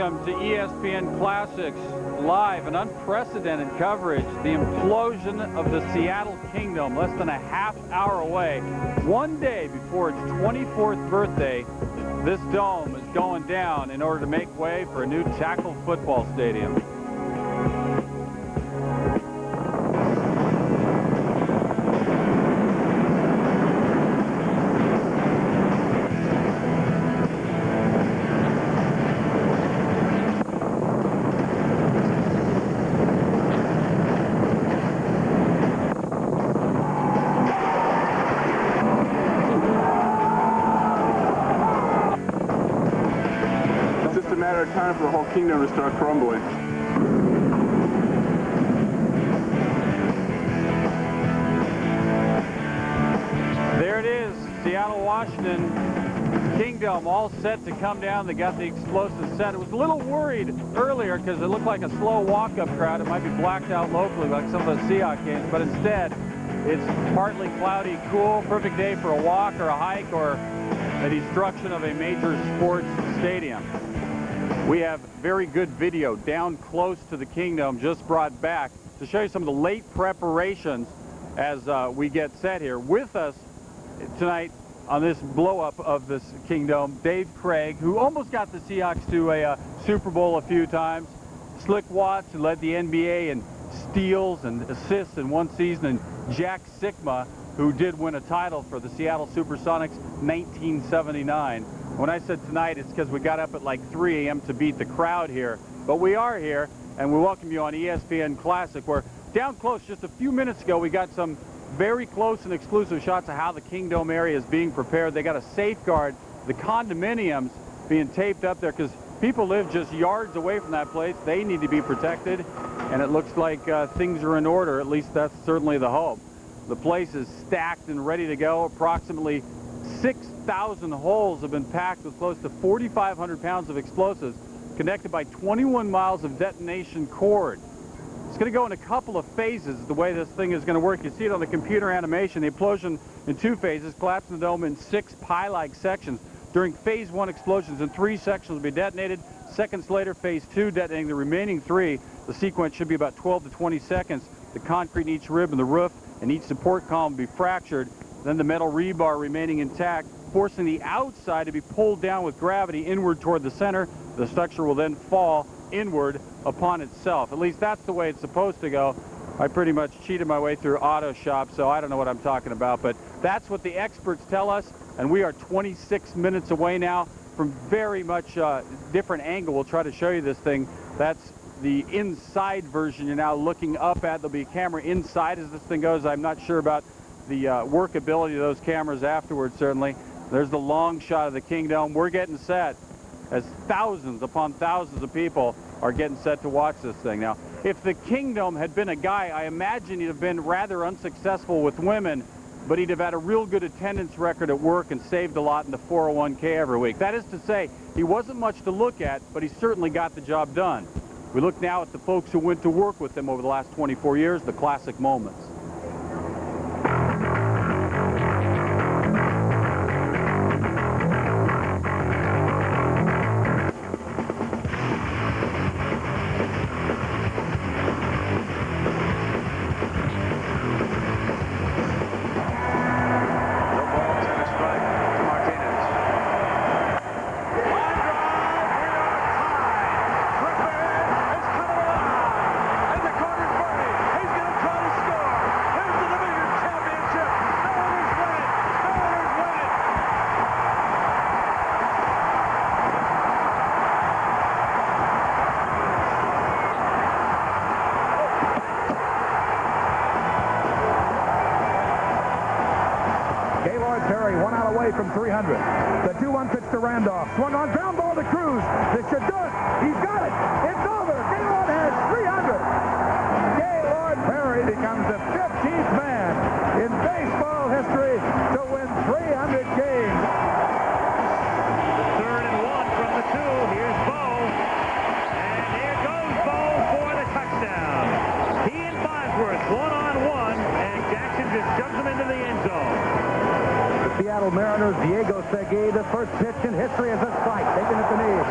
welcome to ESPN Classics live, an unprecedented coverage. The implosion of the Seattle Kingdome, less than a half hour away. One day before its 24th birthday, this dome is going down in order to make way for a new tackle football stadium. Time for the whole kingdom to start crumbling. There it is, Seattle, Washington. Kingdome all set to come down. They got the explosives set. It was a little worried earlier because it looked like a slow walk-up crowd. It might be blacked out locally like some of the Seahawks games, but instead it's partly cloudy, cool, perfect day for a walk or a hike or the destruction of a major sports stadium. We have very good video down close to the Kingdome just brought back to show you some of the late preparations as we get set here. With us tonight on this blow-up of this Kingdome, Dave Craig, who almost got the Seahawks to a Super Bowl a few times, Slick Watts, who led the NBA in steals and assists in one season, and Jack Sikma, who did win a title for the Seattle Supersonics 1979. When I said tonight, it's because we got up at like 3 a.m. to beat the crowd here. But we are here, and we welcome you on ESPN Classic, where down close just a few minutes ago, we got some very close and exclusive shots of how the Kingdome area is being prepared. They got to safeguard the condominiums being taped up there because people live just yards away from that place. They need to be protected, and it looks like things are in order. At least that's certainly the hope. The place is stacked and ready to go. Approximately 6,000 holes have been packed with close to 4,500 pounds of explosives connected by 21 miles of detonation cord. It's going to go in a couple of phases the way this thing is going to work. You see it on the computer animation. The implosion in 2 phases, collapsing the dome in 6 pie-like sections. During phase 1, explosions in 3 sections will be detonated. Seconds later, phase 2, detonating the remaining 3. The sequence should be about 12 to 20 seconds. The concrete in each rib and the roof and each support column will be fractured. Then the metal rebar remaining intact, forcing the outside to be pulled down with gravity inward toward the center. The structure will then fall inward upon itself. At least that's the way it's supposed to go. I pretty much cheated my way through auto shop, so I don't know what I'm talking about, but that's what the experts tell us, and we are 26 minutes away now from very much different angle. We'll try to show you this thing. That's the inside version you're now looking up at. There'll be a camera inside as this thing goes. I'm not sure about the workability of those cameras afterwards, certainly. There's the long shot of the Kingdome. We're getting set as thousands upon thousands of people are getting set to watch this thing. Now, if the Kingdome had been a guy, I imagine he'd have been rather unsuccessful with women, but he'd have had a real good attendance record at work and saved a lot in the 401k every week. That is to say, he wasn't much to look at, but he certainly got the job done. We look now at the folks who went to work with him over the last 24 years, the classic moments. From 300. The 2-1 pitch to Randolph. Swung on, ground ball to Cruz. This should do it. He's got it. It's over. Gaylord has 300. Gaylord Perry becomes the 15th man in baseball history to win 300 games. 3rd and 1 from the 2. Here's Bo. And here goes Bo for the touchdown. He and Bosworth one-on-one, and Jackson just jumps him into the end zone. Seattle Mariners, Diego Segui, the first pitch in history as a strike, taken at the knee.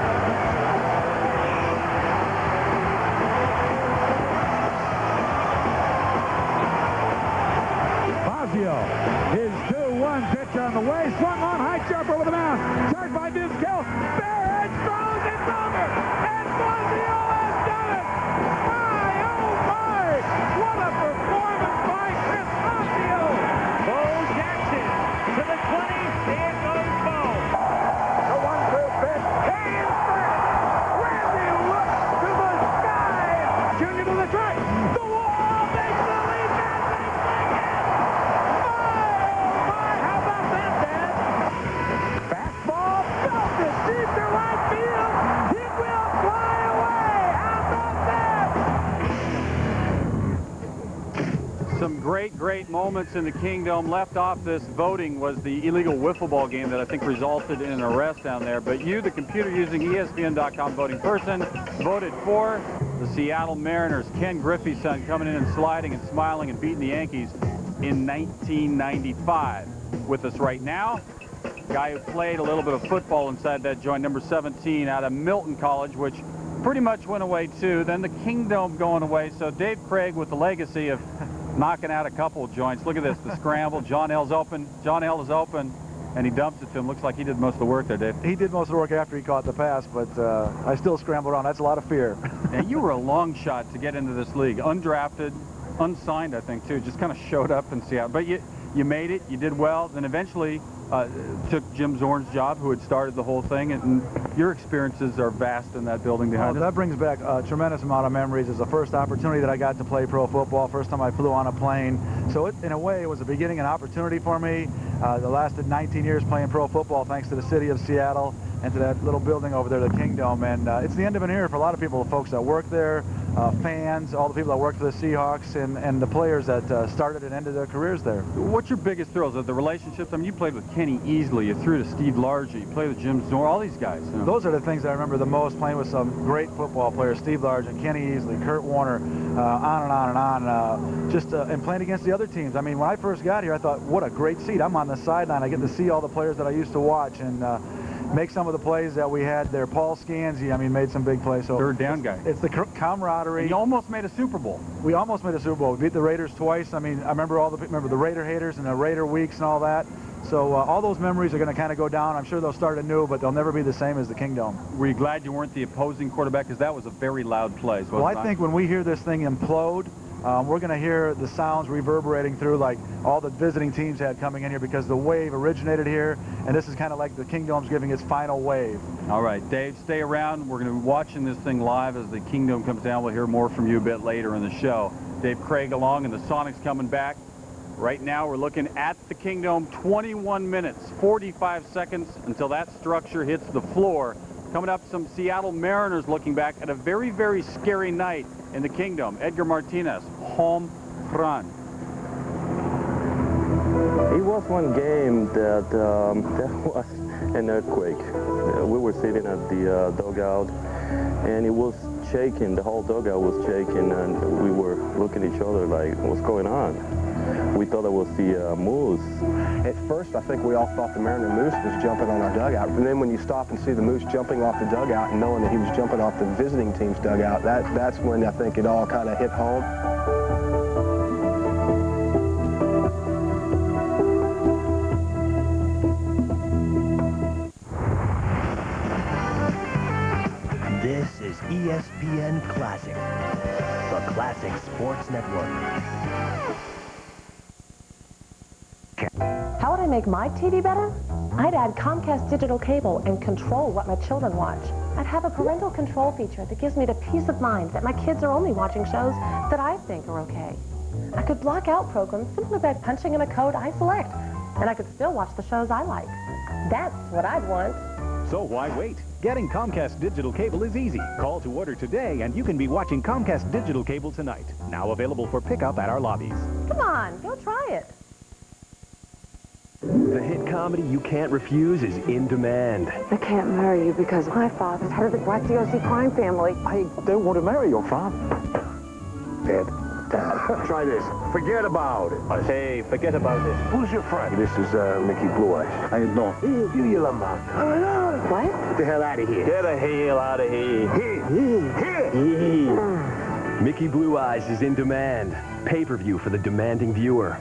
Esposito. His 2-1 pitch on the way. Swung on, high jump over the mound. Charged by Vizquel. Barrett throws. It's over. Esposito has done it. My, oh my. What a performance by Chris Esposito. Bo Jackson to the 20. There goes Bo. The 1-2 pitch. Hey, in first. Randy looks to the sky. Junior to the track. The wall makes the lead man take second. My, oh my. How about that, Dad? Fastball belted deep to right field. It will fly away. How about that? Some great moments in the Kingdome. Left off this voting was the illegal wiffle ball game that I think resulted in an arrest down there. But you, the computer-using ESPN.com voting person, voted for the Seattle Mariners. Ken Griffey's son coming in and sliding and smiling and beating the Yankees in 1995. With us right now, guy who played a little bit of football inside that joint, number 17 out of Milton College, which pretty much went away too. Then the Kingdome going away. So Dave Craig with the legacy of knocking out a couple of joints. Look at this, the scramble. John L's open. John L is open, and he dumps it to him. Looks like he did most of the work there, Dave. He did most of the work after he caught the pass, but I still scrambled around. That's a lot of fear. And you were a long shot to get into this league. Undrafted, unsigned, I think, too. Just kind of showed up in Seattle. But you made it. You did well. Then eventually took Jim Zorn's job, who had started the whole thing. And your experiences are vast in that building behind us. That brings back a tremendous amount of memories. It's the first opportunity that I got to play pro football, first time I flew on a plane. So in a way, it was a beginning and opportunity for me. That lasted 19 years playing pro football thanks to the city of Seattle and to that little building over there, the Kingdome. And it's the end of an era for a lot of people, the folks that work there, fans, all the people that work for the Seahawks, and the players that started and ended their careers there. What's your biggest thrills? The relationships? I mean, you played with Kenny Easley, you threw to Steve Largey, you played with Jim Zorn, all these guys. You know? Those are the things that I remember the most, playing with some great football players, Steve Largey, Kenny Easley, Kurt Warner, on and on and on, and playing against the other teams. I mean, when I first got here, I thought, what a great seat. I'm on the sideline. I get to see all the players that I used to watch and make some of the plays that we had there. Paul Scanzi, I mean, made some big plays. So third down guy. It's the camaraderie. And you almost made a Super Bowl. We almost made a Super Bowl. We beat the Raiders twice. I mean, I remember the Raider haters and the Raider weeks and all that. So all those memories are going to kind of go down. I'm sure they'll start anew, but they'll never be the same as the Kingdome. Were you glad you weren't the opposing quarterback? Because that was a very loud play. Well, I think when we hear this thing implode, we're going to hear the sounds reverberating through like all the visiting teams had coming in here, because the wave originated here, and this is kind of like the Kingdome's giving its final wave. All right, Dave, stay around. We're going to be watching this thing live as the Kingdome comes down. We'll hear more from you a bit later in the show. Dave Craig along, and the Sonics coming back. Right now, we're looking at the Kingdome, 21 minutes, 45 seconds until that structure hits the floor. Coming up, some Seattle Mariners looking back at a very, very scary night in the Kingdome. Edgar Martinez, home run. It was one game that was an earthquake. We were sitting at the dugout, and it was shaking. The whole dugout was shaking, and we were looking at each other like, what's going on? We thought it was the moose. At first, I think we all thought the Mariner moose was jumping on our dugout. And then when you stop and see the moose jumping off the dugout and knowing that he was jumping off the visiting team's dugout, that's when I think it all kind of hit home. This is ESPN Classic, the Classic Sports Network. How would I make my TV better? I'd add Comcast digital cable and control what my children watch. I'd have a parental control feature that gives me the peace of mind that my kids are only watching shows that I think are okay. I could block out programs simply by punching in a code I select, and I could still watch the shows I like. That's what I'd want. So why wait? Getting Comcast digital cable is easy. Call to order today, and you can be watching Comcast digital cable tonight. Now available for pickup at our lobbies. Come on, go try it. The hit comedy you can't refuse is In Demand. I can't marry you because my father's head of the black DOC crime family. I don't want to marry your father. Dad. Try this. Forget about it. Hey, forget about it. Who's your friend? This is Mickey Blue Eyes. I know. You lamar. What? Get the hell out of here. Get the hell out of here. Mickey Blue Eyes is In Demand. Pay-per-view for the demanding viewer.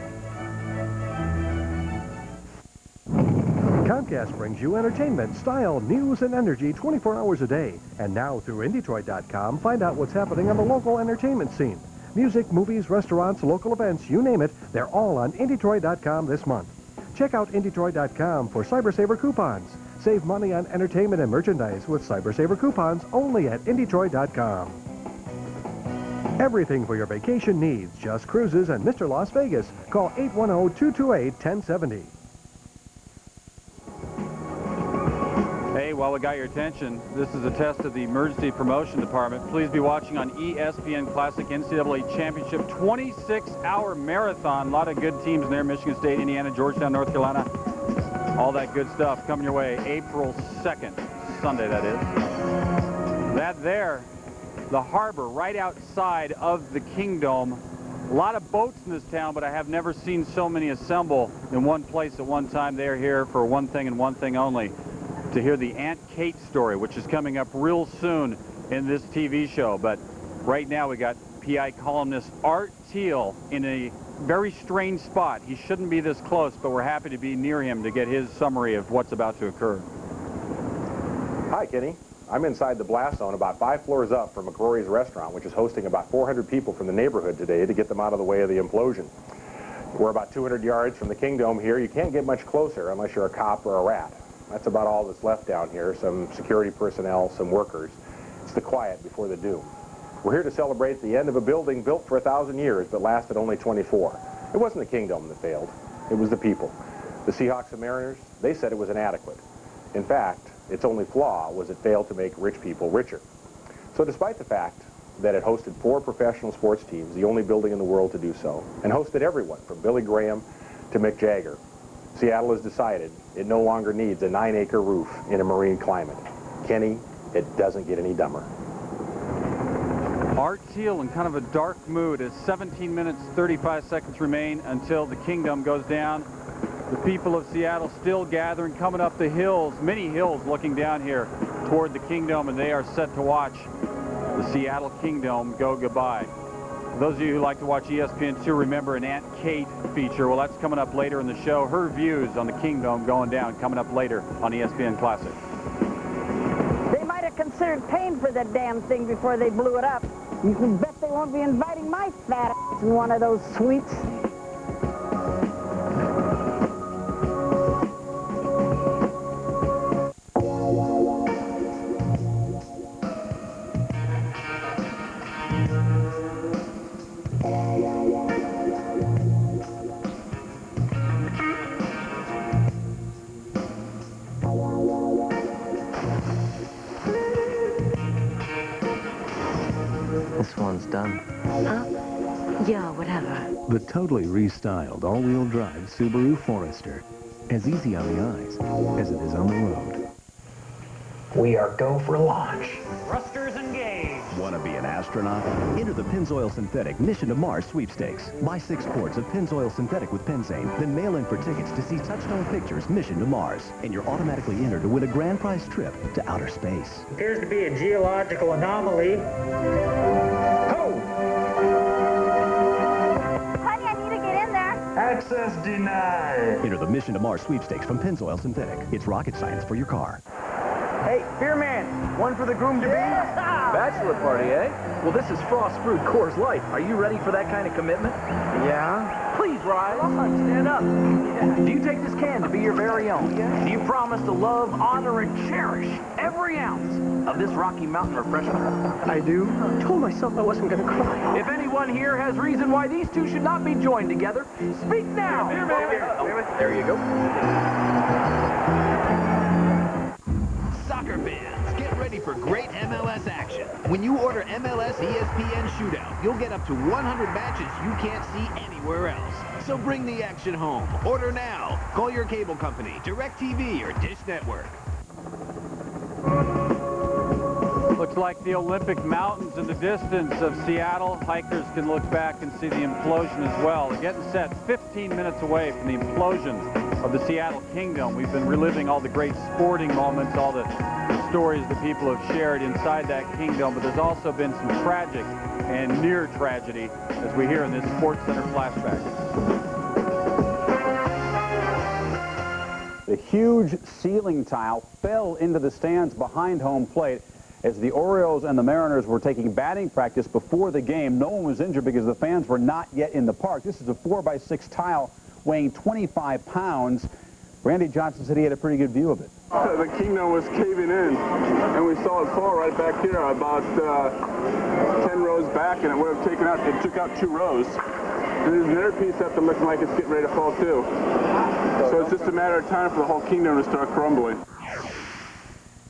Comcast brings you entertainment, style, news, and energy 24 hours a day. And now through InDetroit.com, find out what's happening on the local entertainment scene. Music, movies, restaurants, local events, you name it, they're all on InDetroit.com this month. Check out InDetroit.com for CyberSaver coupons. Save money on entertainment and merchandise with CyberSaver coupons only at InDetroit.com. Everything for your vacation needs. Just Cruises and Mr. Las Vegas. Call 810-228-1070. Hey, while we got your attention, this is a test of the Emergency Promotion Department. Please be watching on ESPN Classic NCAA Championship 26-hour marathon. A lot of good teams in there. Michigan State, Indiana, Georgetown, North Carolina. All that good stuff coming your way April 2nd, Sunday that is. That there, the harbor right outside of the Kingdome. A lot of boats in this town, but I have never seen so many assemble in one place at one time. They're here for one thing and one thing only, to hear the Aunt Kate story, which is coming up real soon in this TV show. But right now we got PI columnist Art Thiel in a very strange spot. He shouldn't be this close, but we're happy to be near him to get his summary of what's about to occur. Hi, Kenny. I'm inside the blast zone about 5 floors up from McCrory's restaurant, which is hosting about 400 people from the neighborhood today to get them out of the way of the implosion. We're about 200 yards from the Kingdome here. You can't get much closer unless you're a cop or a rat. That's about all that's left down here. Some security personnel, some workers. It's the quiet before the doom. We're here to celebrate the end of a building built for 1,000 years but lasted only 24. It wasn't the Kingdome that failed. It was the people. The Seahawks and Mariners, they said it was inadequate. In fact, its only flaw was it failed to make rich people richer. So despite the fact that it hosted 4 professional sports teams, the only building in the world to do so, and hosted everyone from Billy Graham to Mick Jagger, Seattle has decided it no longer needs a 9-acre roof in a marine climate. Kenny, it doesn't get any dumber. Art Thiel in kind of a dark mood as 17 minutes, 35 seconds remain until the Kingdome goes down. The people of Seattle still gathering, coming up the hills, many hills looking down here toward the Kingdome, and they are set to watch the Seattle Kingdome go goodbye. For those of you who like to watch ESPN2, remember an Aunt Kate feature. Well, that's coming up later in the show. Her views on the Kingdome going down, coming up later on ESPN Classic. They might have considered paying for that damn thing before they blew it up. You can bet they won't be inviting my fat ass in one of those suites. This one's done. Huh? Yeah, whatever. The totally restyled all-wheel drive Subaru Forester. As easy on the eyes as it is on the road. We are go for launch. Thrusters engaged. Want to be an astronaut? Enter the Pennzoil Synthetic Mission to Mars sweepstakes. Buy 6 quarts of Pennzoil Synthetic with Penzane, then mail in for tickets to see Touchstone Pictures' Mission to Mars. And you're automatically entered to win a grand prize trip to outer space. Appears to be a geological anomaly. Honey, I need to get in there. Access denied. Enter the Mission to Mars sweepstakes from Pennzoil Synthetic. It's rocket science for your car. Hey, beer man, one for the groom-to-be? Bachelor party, eh? Well, this is frost-brewed Coors Light. Are you ready for that kind of commitment? Yeah. Please rise. Stand up. Yeah. Do you take this can to be your very own? Yeah. Do you promise to love, honor, and cherish every ounce of this Rocky Mountain refreshment? I do. I told myself I wasn't going to cry. If anyone here has reason why these two should not be joined together, speak now. Beer man. There you go. Soccer fans, get ready for great MLS action. When you order MLS ESPN Shootout, you'll get up to 100 matches you can't see anywhere else. So bring the action home. Order now. Call your cable company, DirecTV, or Dish Network. Looks like the Olympic Mountains in the distance of Seattle. Hikers can look back and see the implosion as well. They're getting set 15 minutes away from the implosion of the Seattle Kingdome. We've been reliving all the great sporting moments, all the stories that people have shared inside that kingdom, but there's also been some tragic and near tragedy as we hear in this Sports Center flashback. The huge ceiling tile fell into the stands behind home plate. As the Orioles and the Mariners were taking batting practice before the game, no one was injured because the fans were not yet in the park. This is a 4x6 tile weighing 25 pounds. Randy Johnson said he had a pretty good view of it. The Kingdome was caving in, and we saw it fall right back here about 10 rows back, and it would have taken out, it took out 2 rows. And there's another piece up that looks like it's getting ready to fall too. So it's just a matter of time for the whole Kingdome to start crumbling.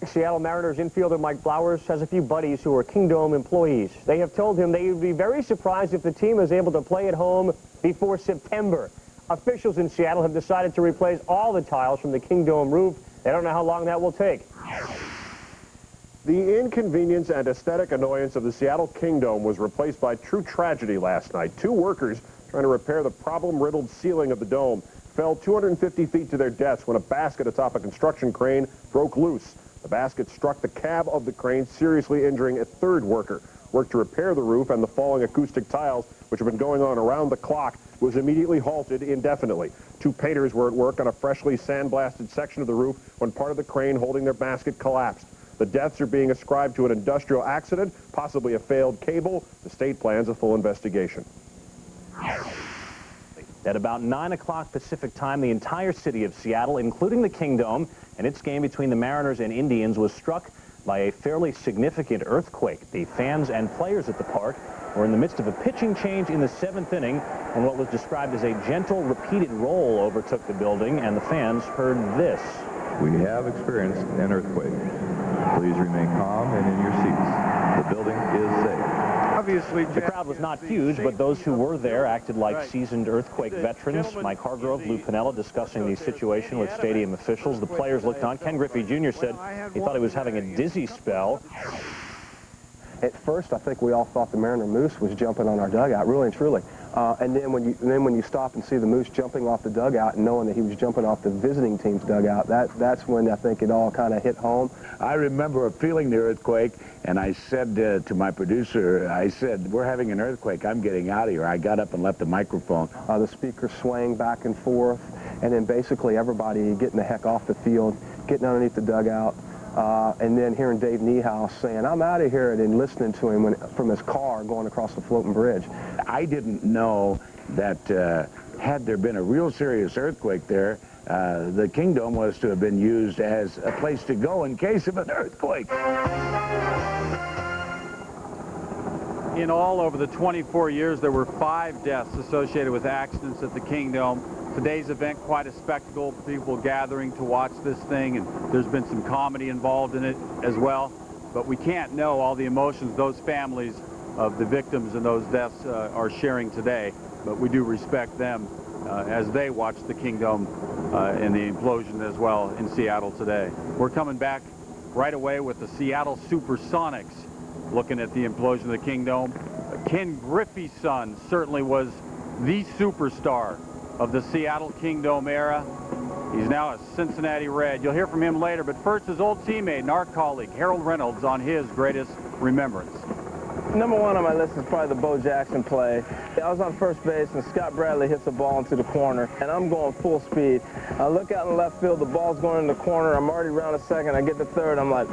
Seattle Mariners infielder Mike Flowers has a few buddies who are Kingdome employees. They have told him they would be very surprised if the team is able to play at home before September. Officials in Seattle have decided to replace all the tiles from the Kingdome roof. They don't know how long that will take. The inconvenience and aesthetic annoyance of the Seattle Kingdome was replaced by true tragedy last night. 2 workers trying to repair the problem-riddled ceiling of the dome fell 250 feet to their deaths when a basket atop a construction crane broke loose. The basket struck the cab of the crane, seriously injuring a 3rd worker. Work to repair the roof and the falling acoustic tiles, which have been going on around the clock, was immediately halted indefinitely. 2 painters were at work on a freshly sandblasted section of the roof when part of the crane holding their basket collapsed. The deaths are being ascribed to an industrial accident, possibly a failed cable. The state plans a full investigation. At about 9 o'clock Pacific time, the entire city of Seattle, including the Kingdome, and its game between the Mariners and Indians was struck by a fairly significant earthquake. The fans and players at the park were in the midst of a pitching change in the 7th inning when what was described as a gentle, repeated roll overtook the building, and the fans heard this. We have experienced an earthquake. Please remain calm and in your seats. The building is safe. Obviously, the crowd was not huge, but those who were there acted like seasoned earthquake veterans. Mike Hargrove, Lou Piniella discussing the situation with stadium officials. The players looked on. Ken Griffey Jr. said he thought he was having a dizzy spell. At first, I think we all thought the Mariner Moose was jumping on our dugout, really and truly. And then when you stop and see the Moose jumping off the dugout and knowing that he was jumping off the visiting team's dugout, that's when I think it all kind of hit home. I remember feeling the earthquake, and I said to my producer, I said, we're having an earthquake. I'm getting out of here. I got up and left the microphone. The speaker swaying back and forth, and then basically everybody getting the heck off the field, getting underneath the dugout. And then hearing Dave Niehaus saying, I'm out of here, and then listening to him from his car going across the floating bridge. I didn't know that had there been a real serious earthquake there, the Kingdome was to have been used as a place to go in case of an earthquake. In all, over the 24 years, there were 5 deaths associated with accidents at the Kingdome. Today's event, quite a spectacle, people gathering to watch this thing, and there's been some comedy involved in it as well. But we can't know all the emotions those families of the victims and those deaths are sharing today. But we do respect them as they watch the Kingdome and the implosion as well in Seattle today. We're coming back right away with the Seattle Supersonics looking at the implosion of the Kingdome. Ken Griffey's son certainly was the superstar of the Seattle Kingdome era. He's now a Cincinnati Red. You'll hear from him later, but first his old teammate and our colleague Harold Reynolds on his greatest remembrance. Number 1 on my list is probably the Bo Jackson play. I was on first base and Scott Bradley hits the ball into the corner and I'm going full speed. I look out in left field, the ball's going in the corner. I'm already around a second. I get to third. I'm like,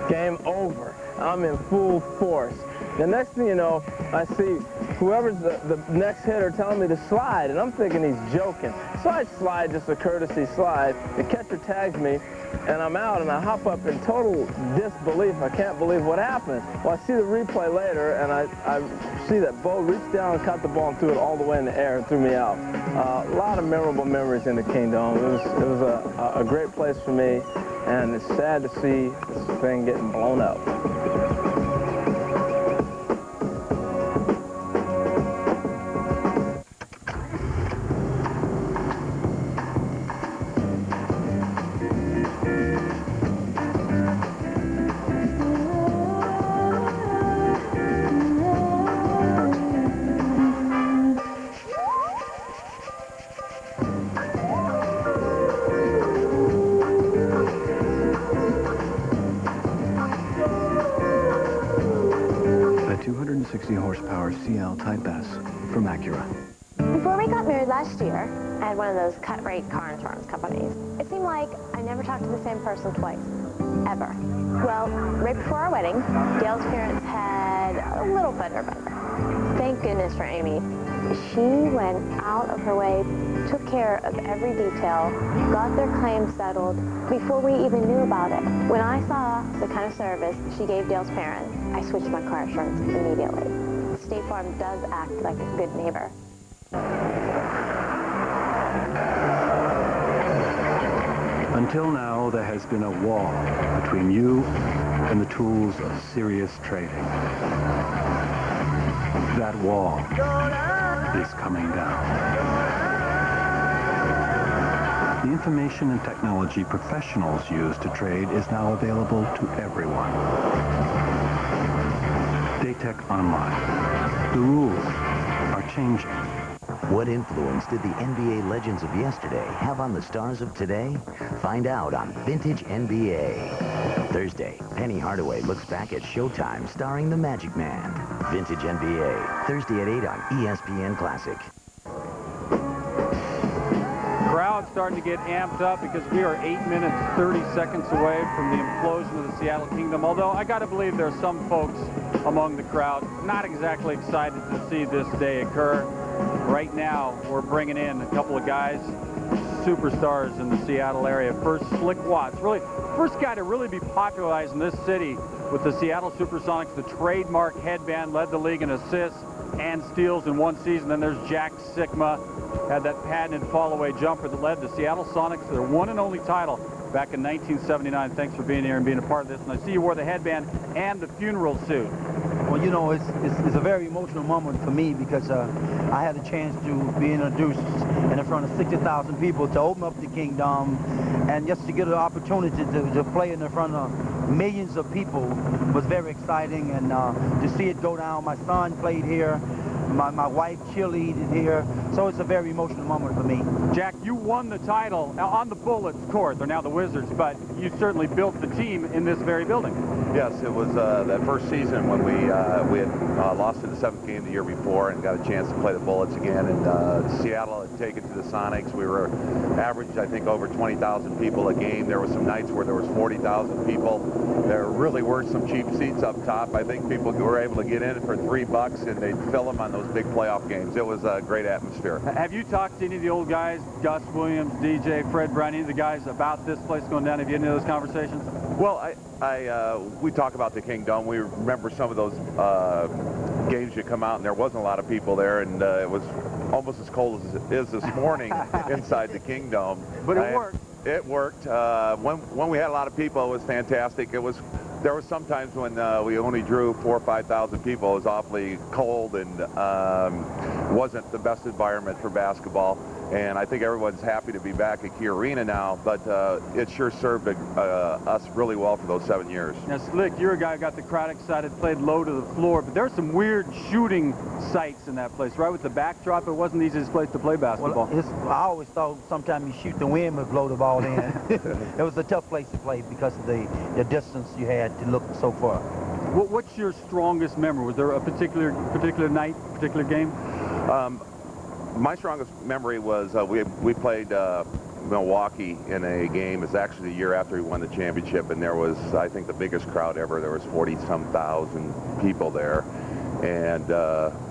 game over. I'm in full force. The next thing you know, I see whoever's the next hitter telling me to slide, and I'm thinking he's joking. So I slide, just a courtesy slide. The catcher tags me, and I'm out, and I hop up in total disbelief. I can't believe what happened. Well, I see the replay later, and I see that Bo reached down and caught the ball and threw it all the way in the air and threw me out. A lot of memorable memories in the Kingdome. It was a great place for me, and it's sad to see this thing getting blown up. A 260 horsepower CL Type S from Acura. Before we got married Last year, I had one of those cut-rate car insurance companies. It seemed like I never talked to the same person twice, ever. Well, right before our wedding, Dale's parents had a little better. Thank goodness for Amy. She went out of her way, took care of every detail, got their claims settled before we even knew about it. When I saw the kind of service she gave Dale's parents, I switched my car insurance immediately. State Farm does act like a good neighbor. Until now, there has been a wall between you and the tools of serious trading. That wall is coming down. The information and technology professionals use to trade is now available to everyone. Daytech Online. The rules are changing. What influence did the NBA legends of yesterday have on the stars of today? Find out on Vintage NBA. Thursday, Penny Hardaway looks back at Showtime starring the Magic Man. Vintage NBA, Thursday at 8 on ESPN Classic. Crowd starting to get amped up because we are 8 minutes, 30 seconds away from the implosion of the Seattle Kingdom. Although I got to believe there are some folks among the crowd not exactly excited to see this day occur. Right now, we're bringing in a couple of guys, superstars in the Seattle area. First, Slick Watts, really first guy to really be popularized in this city with the Seattle Supersonics. The trademark headband, led the league in assists and steals in one season. Then there's Jack Sikma, had that patented fall-away jumper that led the Seattle Sonics to their one and only title back in 1979. Thanks for being here and being a part of this. And I see you wore the headband and the funeral suit. Well, you know, it's a very emotional moment for me because I had a chance to be introduced in front of 60,000 people to open up the Kingdome, and just to get an opportunity to play in front of millions of people was very exciting, and to see it go down. My son played here. My wife cheerleaded here, so it's a very emotional moment for me. Jack, you won the title on the Bullets court. They're now the Wizards, but you certainly built the team in this very building. Yes, it was that first season when we had lost in the 7th game the year before and got a chance to play the Bullets again. And Seattle had taken to the Sonics. We were averaged, I think, over 20,000 people a game. There were some nights where there was 40,000 people. There really were some cheap seats up top. I think people were able to get in for $3 and they'd fill them on those big playoff games. It was a great atmosphere. Have you talked to any of the old guys, Gus Williams, DJ, Fred Brown, any of the guys about this place going down? Have you had any of those conversations? Well, we talk about the Kingdome. We remember some of those games you come out and there wasn't a lot of people there, and it was almost as cold as it is this morning inside the Kingdome. But it worked. It worked. When we had a lot of people, it was fantastic. There was some times when we only drew 4,000 or 5,000 people. It was awfully cold and wasn't the best environment for basketball. And I think everyone's happy to be back at Key Arena now, but it sure served us really well for those 7 years. Now, Slick, you're a guy who got the crowd excited, played low to the floor, but there's some weird shooting sites in that place, right? With the backdrop, it wasn't the easiest place to play basketball. Well, I always thought sometimes you shoot the wind would blow the ball in. It was a tough place to play because of the distance you had to look so far. What's your strongest memory? Was there a particular night, particular game? My strongest memory was we played Milwaukee in a game. It's actually the year after we won the championship, and there was, I think, the biggest crowd ever. There was 40-some thousand people there, and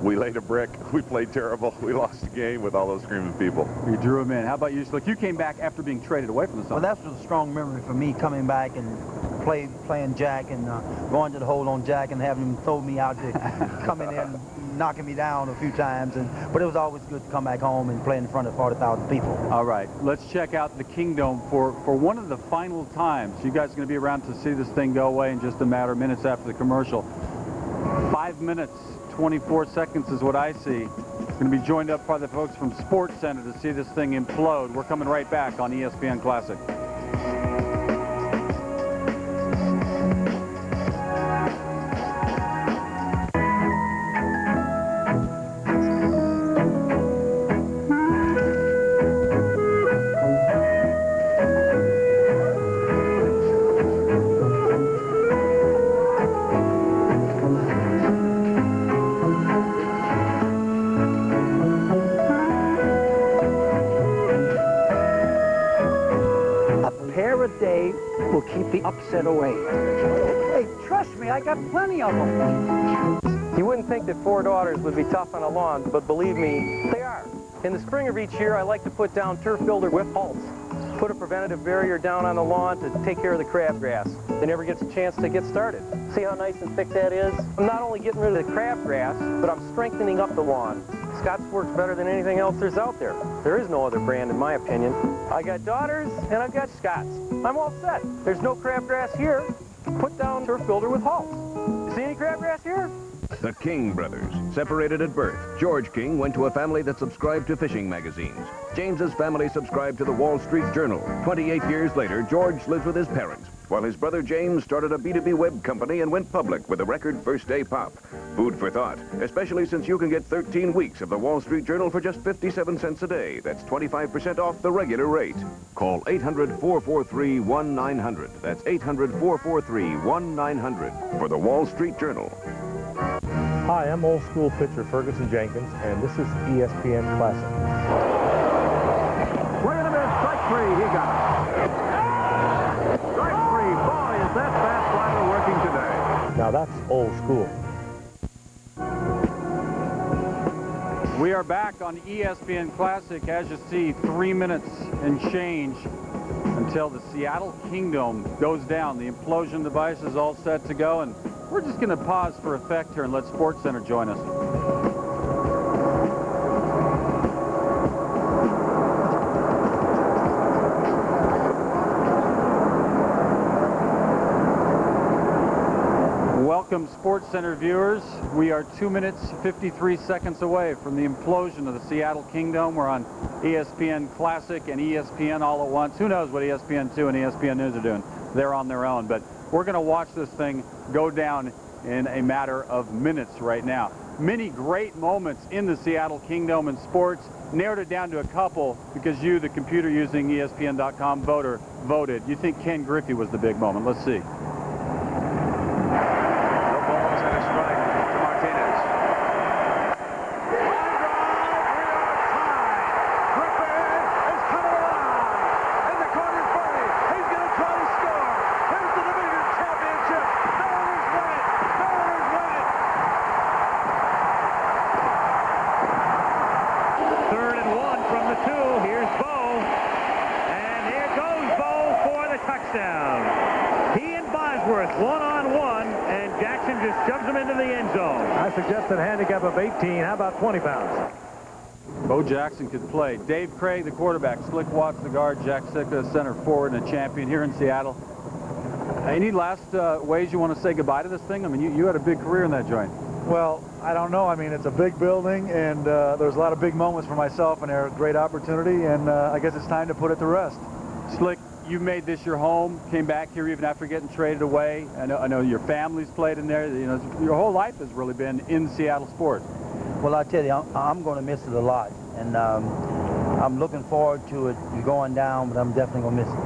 we laid a brick. We played terrible. We lost the game with all those screaming people. You drew them in. How about you, Slick? You came back after being traded away from the Sonics. Well, that was a strong memory for me, coming back and playing Jack and going to the hole on Jack and having him throw me out to coming in, knocking me down a few times. But it was always good to come back home and play in front of 40,000 people. All right, let's check out the Kingdome for one of the final times. You guys are going to be around to see this thing go away in just a matter of minutes after the commercial. 5 minutes, 24 seconds is what I see. Going to be joined up by the folks from Sports Center to see this thing implode. We're coming right back on ESPN Classic. will keep the upset away. Hey, trust me, I got plenty of them. You wouldn't think that 4 daughters would be tough on a lawn, but believe me, they are. In the spring of each year, I like to put down turf builder with halts. Put a preventative barrier down on the lawn to take care of the crabgrass. They never gets a chance to get started. See how nice and thick that is? I'm not only getting rid of the crabgrass, but I'm strengthening up the lawn. Scott's works better than anything else there's out there. There is no other brand, in my opinion. I got daughters, and I've got Scott's. I'm all set. There's no crabgrass here. Put down turf builder with halts. See any crabgrass here? The King brothers, separated at birth. George King went to a family that subscribed to fishing magazines. James's family subscribed to the Wall Street Journal. 28 years later, George lives with his parents, while his brother James started a B2B web company and went public with a record first-day pop. Food for thought, especially since you can get 13 weeks of the Wall Street Journal for just 57 cents a day. That's 25% off the regular rate. Call 800-443-1900. That's 800-443-1900 for the Wall Street Journal. Hi, I'm old school pitcher Ferguson Jenkins, and this is ESPN Classic. Swing and a miss, strike 3, he got it. Strike 3, boy, is that fast slider working today. Now that's old school. We are back on ESPN Classic. As you see, 3 minutes and change until the Seattle Kingdome goes down. The implosion device is all set to go, and we're just going to pause for effect here and let SportsCenter join us. Welcome, SportsCenter viewers. We are 2 minutes, 53 seconds away from the implosion of the Seattle Kingdome. We're on ESPN Classic and ESPN all at once. Who knows what ESPN2 and ESPN News are doing? They're on their own, but we're going to watch this thing go down in a matter of minutes right now. Many great moments in the Seattle Kingdome in sports. Narrowed it down to a couple because you, the computer-using ESPN.com voter, voted. You think Ken Griffey was the big moment. Let's see. One-on-one, and Jackson just shoves him into the end zone. I suggested a handicap of 18. How about 20 pounds? Bo Jackson could play. Dave Craig, the quarterback. Slick Watts, the guard. Jack Sitka, center forward and a champion here in Seattle. Any last ways you want to say goodbye to this thing? I mean, you had a big career in that joint. Well, I don't know. I mean, it's a big building, and there's a lot of big moments for myself, and they're a great opportunity, and I guess it's time to put it to rest. Slick, you made this your home, came back here even after getting traded away. I know your family's played in there. You know, your whole life has really been in Seattle sports. Well, I tell you, I'm going to miss it a lot, and I'm looking forward to it going down, but I'm definitely going to miss it.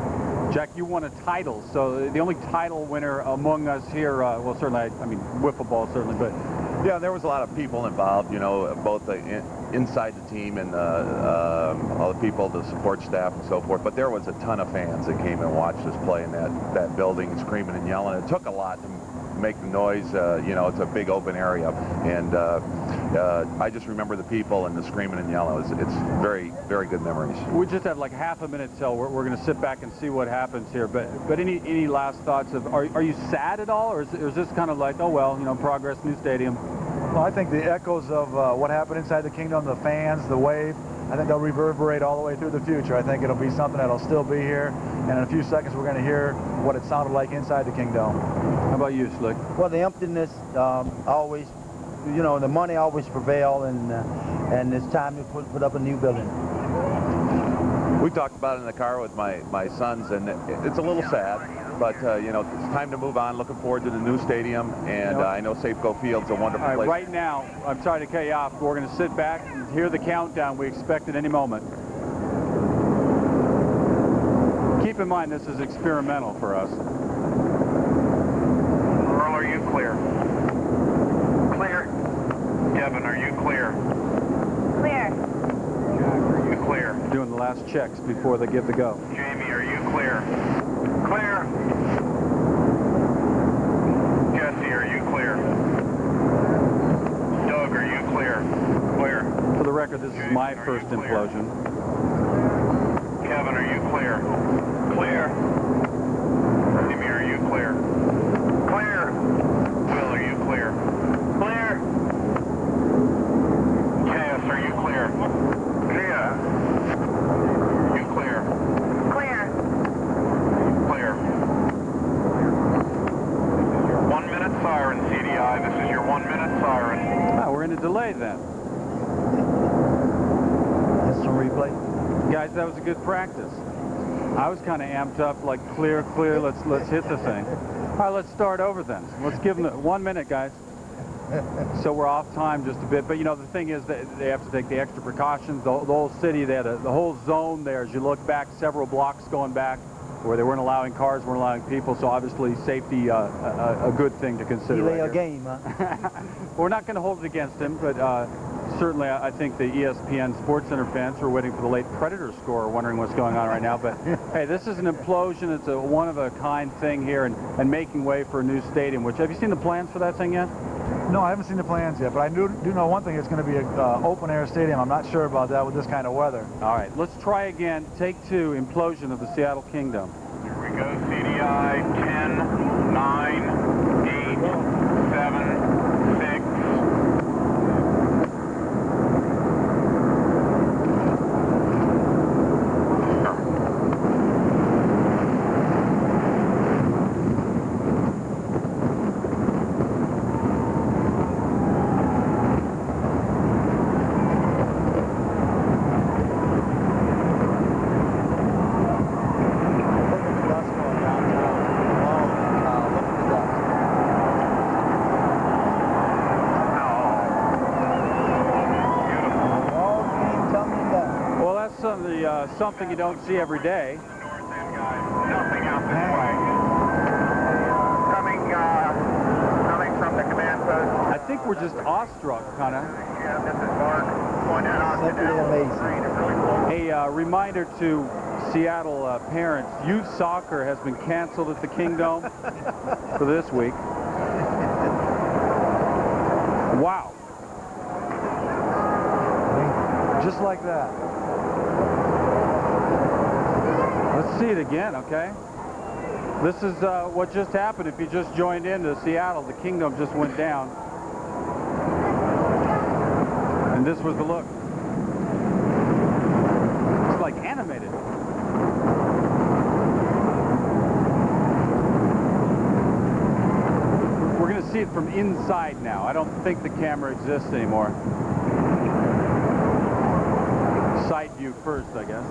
Jack, you won a title, so the only title winner among us here, well, certainly, I mean, wiffle ball, certainly, but... Yeah, there was a lot of people involved, you know, both inside the team and all the people, the support staff and so forth. But there was a ton of fans that came and watched us play in that building, screaming and yelling. It took a lot to make the noise. You know, it's a big open area. And I just remember the people and the screaming and yelling. It's very, very good memories. We just have like half a minute till we're going to sit back and see what happens here. But any last thoughts of, are you sad at all? Or is this kind of like, oh, well, you know, progress, new stadium? Well, I think the echoes of what happened inside the Kingdome, the fans, the wave, I think they'll reverberate all the way through the future. I think it'll be something that'll still be here, and in a few seconds we're going to hear what it sounded like inside the Kingdome. How about you, Slick? Well, the emptiness always, you know, the money always prevail, and it's time to put up a new building. We talked about it in the car with my sons, and it's a little sad, but, you know, it's time to move on. Looking forward to the new stadium, and I know Safeco Field's a wonderful place. Right now, I'm sorry to cut you off, but we're going to sit back and hear the countdown we expect at any moment. Keep in mind, this is experimental for us. Earl, are you clear? Clear. Devin, are you clear? Clear. Jack, are you clear? Doing the last checks before they give the go. Jamie, are you clear? Clear. Jesse, are you clear? Doug, are you clear? Clear. For the record, this is my first implosion. Kevin, are you clear? Clear. Jimmy, are you clear? Clear. Will, are you clear? Clear. Cass, are you clear? Gia. You clear? Clear. Clear. 1 minute siren, CDI. This is your 1 minute siren. Ah, we're in a delay then. That's some replay. Guys, that was a good practice. I was kind of amped up, like clear, let's hit the thing. All right, let's start over then. Let's give them 1 minute, guys. So we're off time just a bit, but you know, the thing is that they have to take the extra precautions. The whole city, they had the whole zone there, as you look back, several blocks going back, where they weren't allowing cars, weren't allowing people, so obviously safety, a good thing to consider. Delay right a game, huh? We're not going to hold it against him, but certainly I think the ESPN Sports Center fans who are waiting for the late Predator score are wondering what's going on right now. But hey, this is an implosion. It's a one-of-a-kind thing here, and making way for a new stadium. Which, have you seen the plans for that thing yet? No, I haven't seen the plans yet, but I do know one thing. It's going to be an open-air stadium. I'm not sure about that with this kind of weather. All right, let's try again. Take 2, implosion of the Seattle Kingdome. Here we go, CDI. 10, 9, 8, 7, 6. Something you don't see every day. Nothing out this way. Coming from the command post. I think we're just awestruck, kind of. Yeah, this is Mark. Going in off the A reminder to Seattle parents, youth soccer has been canceled at the Kingdome for this week. Wow. Just like that. Let's see it again, okay? This is what just happened. If you just joined into Seattle, the Kingdome just went down. And this was the look. It's like animated. We're going to see it from inside now. I don't think the camera exists anymore. Side view first, I guess.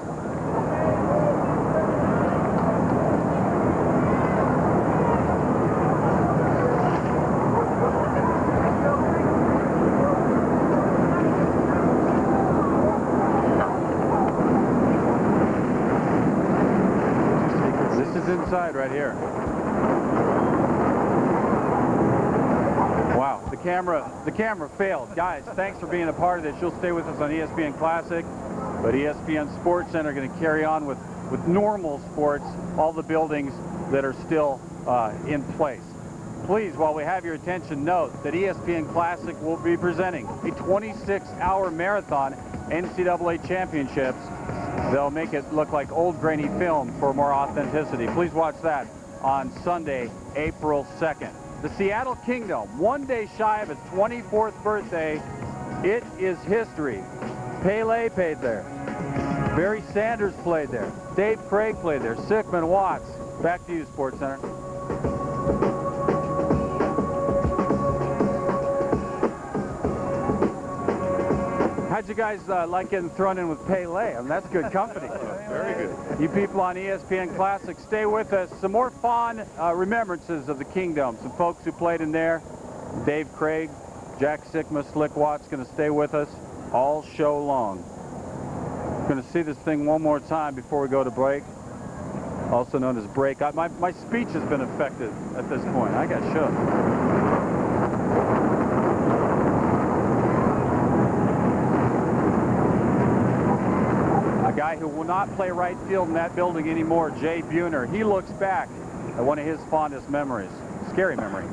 Inside right here. Wow, the camera failed. Guys, thanks for being a part of this. You'll stay with us on ESPN Classic, but ESPN Sports Center are going to carry on with normal sports, all the buildings that are still in place. Please, while we have your attention, note that ESPN Classic will be presenting a 26-hour marathon NCAA championships. They'll make it look like old grainy film for more authenticity. Please watch that on Sunday, April 2nd. The Seattle Kingdome, 1 day shy of its 24th birthday. It is history. Pele played there. Barry Sanders played there. Dave Craig played there. Sickman, Watts. Back to you, Sports Center. How'd you guys like getting thrown in with Pele? I mean, that's good company. Very good. You people on ESPN Classic, stay with us. Some more fond remembrances of the Kingdome. Some folks who played in there. Dave Craig, Jack Sikma, Slick Watts going to stay with us all show long. Going to see this thing one more time before we go to break. Also known as break. My speech has been affected at this point. I got shook. guy who will not play right field in that building anymore, Jay Buhner. He looks back at one of his fondest memories. Scary memory.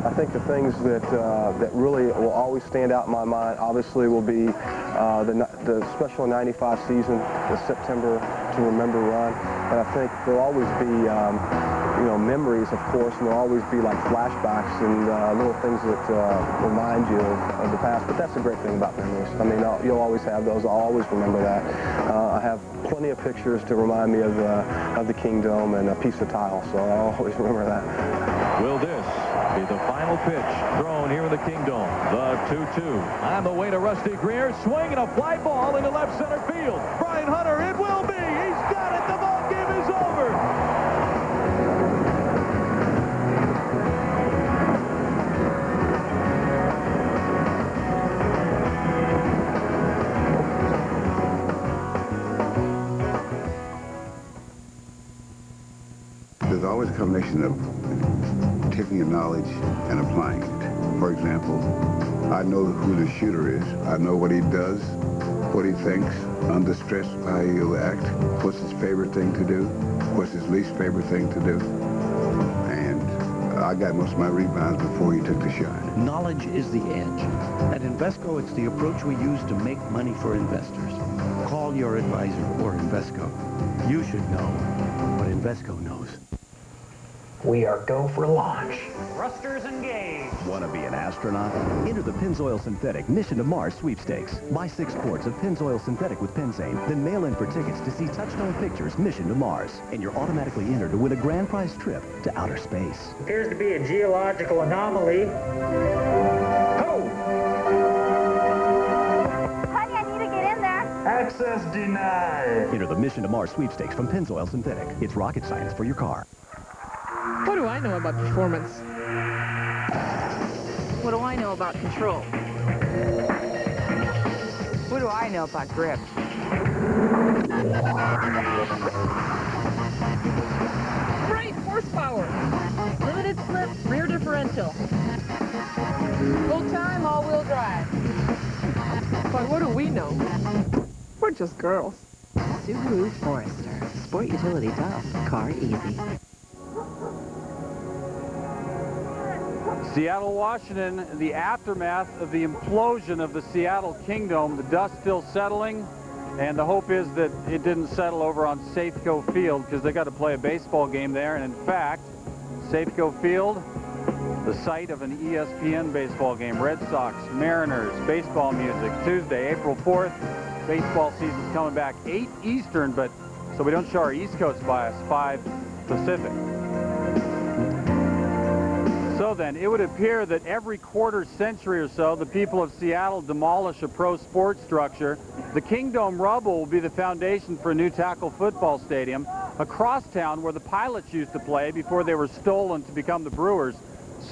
I think the things that really will always stand out in my mind, obviously, will be the special 95 season, the September to Remember run. And I think there'll always be, you know, memories, of course, and there'll always be like flashbacks and little things that remind you of the past. But that's the great thing about memories. I mean, you'll always have those. I'll always remember that. I have plenty of pictures to remind me of the Kingdome and a piece of tile, so I'll always remember that. Will this be the final pitch thrown here in the Kingdome? The 2-2 on the way to Rusty Greer, swinging a fly ball into left center field. Brian Hunter, it will be. He's got it. The ball game is over. There's always a combination of taking your knowledge and applying it. For example, I know who the shooter is. I know what he does, what he thinks, under stress, how he'll act, what's his favorite thing to do, what's his least favorite thing to do. And I got most of my rebounds before he took the shot. Knowledge is the edge. At Invesco, it's the approach we use to make money for investors. Call your advisor or Invesco. You should know what Invesco knows. We are go for launch. Thrusters engaged. Want to be an astronaut? Enter the Pennzoil Synthetic Mission to Mars sweepstakes. Buy 6 quarts of Pennzoil Synthetic with Penzane, then mail in for tickets to see Touchstone Pictures' Mission to Mars. And you're automatically entered to win a grand prize trip to outer space. Appears to be a geological anomaly. Ho! Honey, I need to get in there. Access denied. Enter the Mission to Mars sweepstakes from Pennzoil Synthetic. It's rocket science for your car. What do I know about performance? What do I know about control? What do I know about grip? Great horsepower! Limited slip, rear differential. Full time, all-wheel drive. But what do we know? We're just girls. Subaru Forester. Sport utility tough. Car easy. Seattle, Washington, the aftermath of the implosion of the Seattle Kingdome. The dust still settling, and the hope is that it didn't settle over on Safeco Field because they got to play a baseball game there. And in fact, Safeco Field, the site of an ESPN baseball game. Red Sox, Mariners, baseball music. Tuesday, April 4th. Baseball season's coming back 8 Eastern, but so we don't show our East Coast bias, 5 Pacific. So then, it would appear that every quarter century or so, the people of Seattle demolish a pro sports structure. The Kingdome rubble will be the foundation for a new tackle football stadium. Across town, where the Pilots used to play before they were stolen to become the Brewers,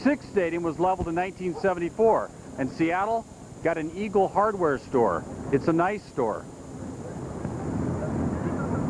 Sick's Stadium was leveled in 1974. And Seattle got an Eagle hardware store. It's a nice store.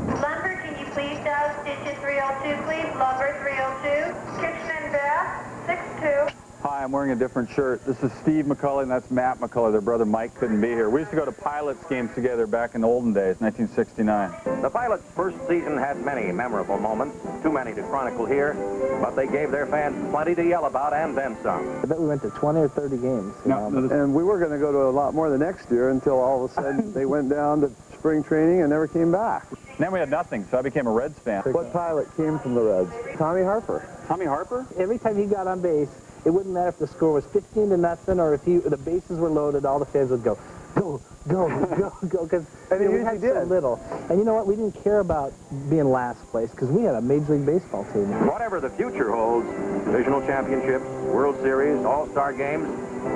Lumber, can you please dial station 302, please? Lumber 302. Kitchen and bath. 6-2. Hi, I'm wearing a different shirt. This is Steve McCulley, and that's Matt McCulley. Their brother Mike couldn't be here. We used to go to Pilots games together back in the olden days, 1969. The Pilots' first season had many memorable moments, too many to chronicle here, but they gave their fans plenty to yell about and then some. I bet we went to 20 or 30 games. And we were going to go to a lot more the next year until all of a sudden they went down to spring training and never came back. Then we had nothing, so I became a Reds fan. What Pilot came from the Reds? Tommy Harper. Tommy Harper? Every time he got on base, it wouldn't matter if the score was 15-0 or if the bases were loaded, all the fans would go, go, go, go, go, because we had so little. And you know what? We didn't care about being last place because we had a Major League Baseball team. Whatever the future holds, divisional championships, World Series, All-Star games,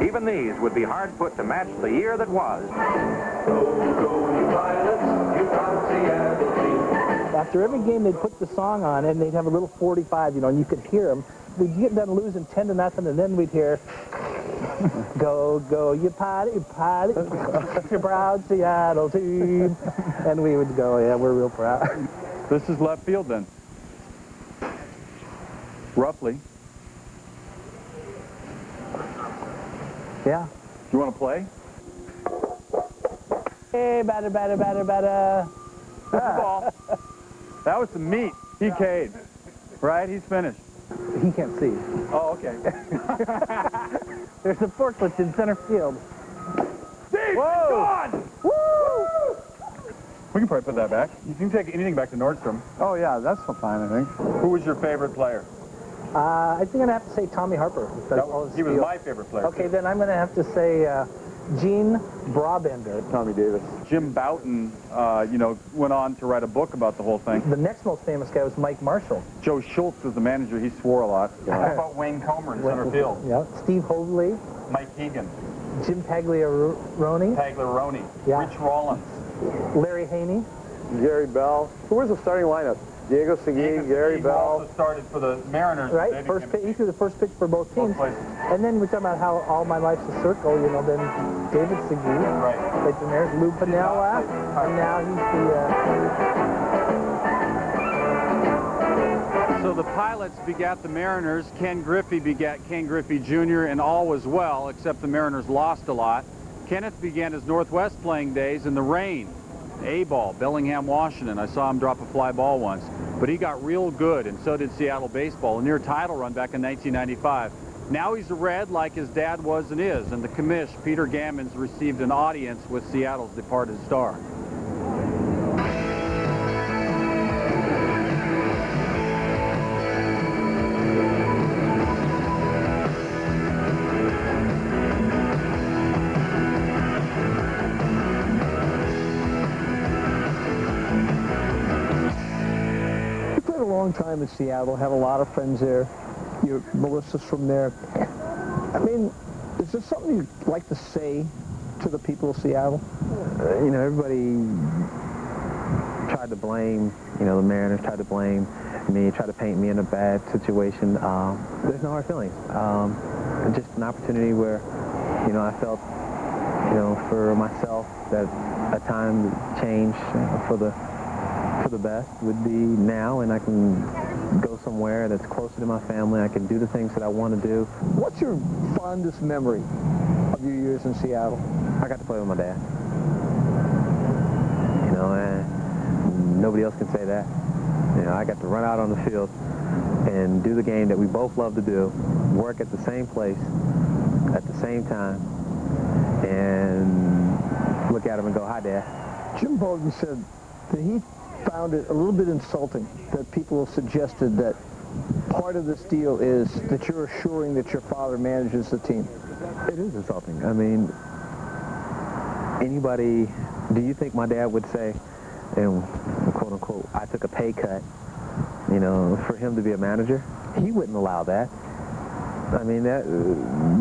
even these would be hard put to match the year that was. After every game, they'd put the song on and they'd have a little 45, you know, and you could hear them. We'd get done losing 10-0, and then we'd hear, go, go, you Pilot, your proud Seattle team. And we would go, yeah, we're real proud. This is left field then. Roughly. Yeah. You want to play? Hey, batter, batter, batter, batter. Flip the ball. That was some meat. He K'd. Right? He's finished. He can't see. Oh, okay. There's a portlet in center field. Steve, whoa! Gone! Woo! We can probably put that back. You can take anything back to Nordstrom. Oh, yeah, that's fine, I think. Who was your favorite player? I think I'm going to have to say Tommy Harper. He was my favorite player. Okay, then I'm going to have to say Gene Brabender. Tommy Davis. Jim Bouton, went on to write a book about the whole thing. The next most famous guy was Mike Marshall. Joe Schultz was the manager. He swore a lot. How about Wayne Comer in center field? Yeah. Steve Hoadley. Mike Hegan. Jim Pagliaroni. Yeah. Rich Rollins. Larry Haney. Gary Bell. Who was the starting lineup? Diego Segui, Gary Bell. Also started for the Mariners. Right, he threw the first pitch for both teams. And then we're talking about how all my life's a circle, then David Segui. Right. Played the Mariners, Lou Piniella, and now he's the... So the Pilots begat the Mariners, Ken Griffey begat Ken Griffey Jr., and all was well, except the Mariners lost a lot. Kenneth began his Northwest playing days in the rain. A-ball, Bellingham, Washington. I saw him drop a fly ball once. But he got real good, and so did Seattle baseball, a near title run back in 1995. Now he's a Red like his dad was and is, and the commish, Peter Gammons, received an audience with Seattle's departed star. Time in Seattle, have a lot of friends there. Melissa's from there. I mean, is there something you'd like to say to the people of Seattle? Everybody tried to blame, the Mariners tried to blame me, tried to paint me in a bad situation. There's no hard feelings. Just an opportunity where, I felt, for myself that a time to change for the best would be now, and I can go somewhere that's closer to my family. I can do the things that I want to do. What's your fondest memory of your years in Seattle? I got to play with my dad. And nobody else can say that. I got to run out on the field and do the game that we both love to do, work at the same place at the same time, and look at him and go, "Hi, Dad." Jim Bowden said that he found it a little bit insulting that people have suggested that part of this deal is that you're assuring that your father manages the team. It is insulting. I mean, anybody, do you think my dad would say, quote unquote, I took a pay cut, for him to be a manager? He wouldn't allow that. I mean,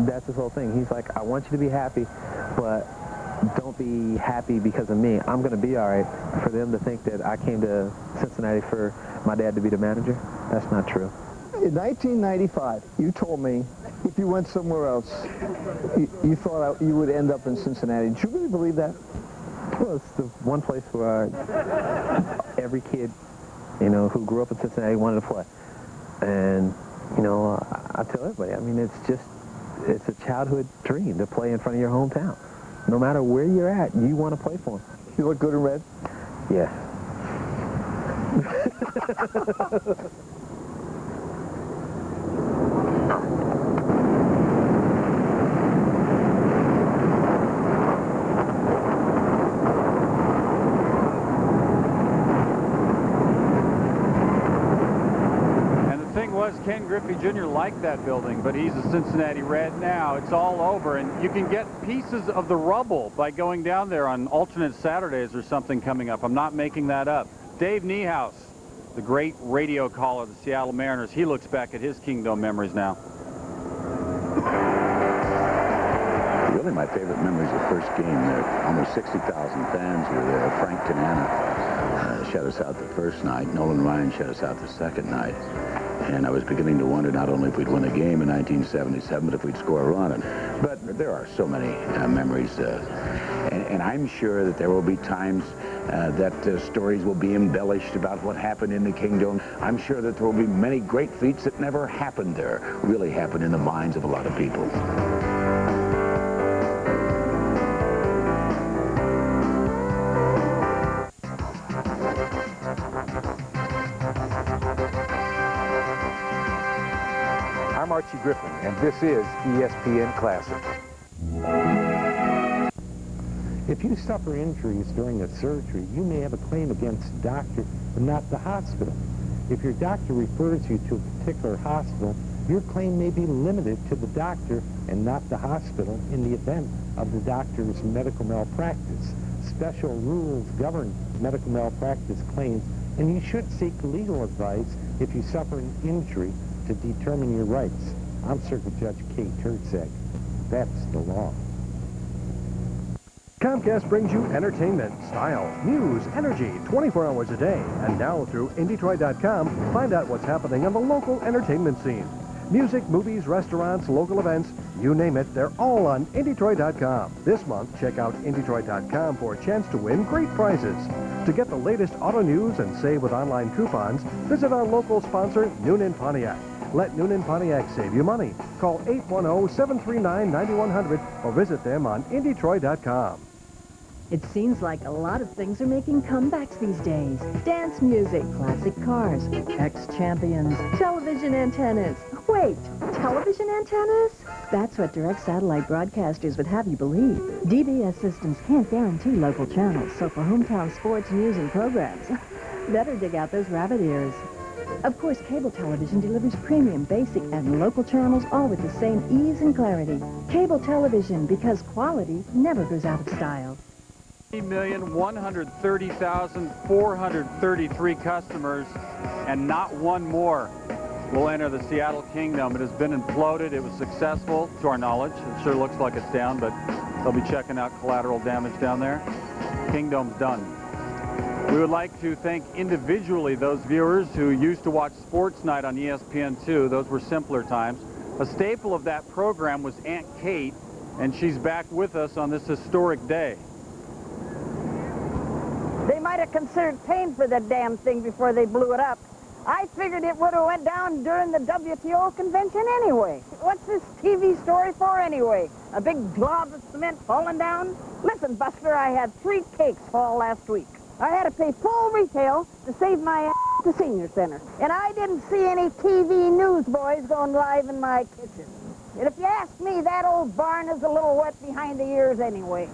that's his whole thing. He's like, I want you to be happy, but don't be happy because of me. I'm going to be all right. For them to think that I came to Cincinnati for my dad to be the manager, that's not true. In 1995, you told me if you went somewhere else, you thought you would end up in Cincinnati. Did you really believe that? Well, it's the one place where every kid, who grew up in Cincinnati wanted to play. And, I tell everybody, I mean, it's a childhood dream to play in front of your hometown. No matter where you're at, you want to play for them. You look good in red? Yeah. Ken Griffey Jr. liked that building, but he's a Cincinnati Red now. It's all over, and you can get pieces of the rubble by going down there on alternate Saturdays or something coming up. I'm not making that up. Dave Niehaus, the great radio caller of the Seattle Mariners, he looks back at his Kingdome memories now. Really, my favorite memory is the first game. Almost 60,000 fans were there. Frank Tanana shut us out the first night. Nolan Ryan shut us out the second night. And I was beginning to wonder not only if we'd win a game in 1977, but if we'd score a run. But there are so many memories. And I'm sure that there will be times that stories will be embellished about what happened in the Kingdome. I'm sure that there will be many great feats that never happened there, really happened in the minds of a lot of people. Archie Griffin, and this is ESPN Classic. If you suffer injuries during a surgery, you may have a claim against the doctor, but not the hospital. If your doctor refers you to a particular hospital, your claim may be limited to the doctor and not the hospital in the event of the doctor's medical malpractice. Special rules govern medical malpractice claims, and you should seek legal advice if you suffer an injury to determine your rights. I'm Circuit Judge Kay Turczak. That's the law. Comcast brings you entertainment, style, news, energy, 24 hours a day. And now through IndieTroy.com, find out what's happening on the local entertainment scene. Music, movies, restaurants, local events, you name it, they're all on IndieTroy.com. This month, check out IndieTroy.com for a chance to win great prizes. To get the latest auto news and save with online coupons, visit our local sponsor, Noonan Pontiac. Let Noonan Pontiac save you money. Call 810-739-9100 or visit them on IndieTroy.com. It seems like a lot of things are making comebacks these days. Dance music, classic cars, ex-champions, television antennas. Wait, television antennas? That's what direct satellite broadcasters would have you believe. DBS systems can't guarantee local channels, so for hometown sports, news, and programs, better dig out those rabbit ears. Of course, cable television delivers premium, basic, and local channels, all with the same ease and clarity. Cable television, because quality never goes out of style. 3,130,433 customers, and not one more will enter the Seattle Kingdome. It has been imploded. It was successful, to our knowledge. It sure looks like it's down, but they'll be checking out collateral damage down there. Kingdome's done. We would like to thank individually those viewers who used to watch Sports Night on ESPN2. Those were simpler times. A staple of that program was Aunt Kate, and she's back with us on this historic day. They might have considered paying for that damn thing before they blew it up. I figured it would have went down during the WTO convention anyway. What's this TV story for anyway? A big glob of cement falling down? Listen, Buster, I had 3 cakes fall last week. I had to pay full retail to save my ass at the senior center. And I didn't see any TV newsboys going live in my kitchen. And if you ask me, that old barn is a little wet behind the ears anyway.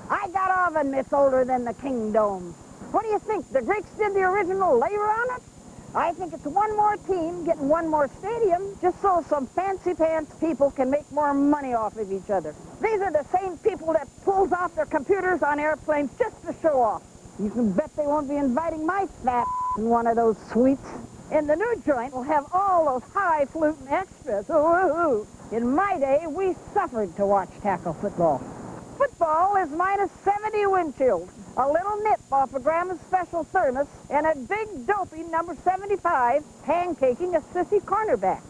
I got oven mitts older than the Kingdome. What do you think? The Greeks did the original labor on it? I think it's one more team getting one more stadium just so some fancy pants people can make more money off of each other. These are the same people that pulls off their computers on airplanes just to show off. You can bet they won't be inviting my fat in one of those suites. And the new joint will have all those high-fluting extras. Ooh. In my day, we suffered to watch tackle football. Football is minus 70 wind chills, a little nip off of Grandma's special thermos, and a big dopey number 75 pancaking a sissy cornerback.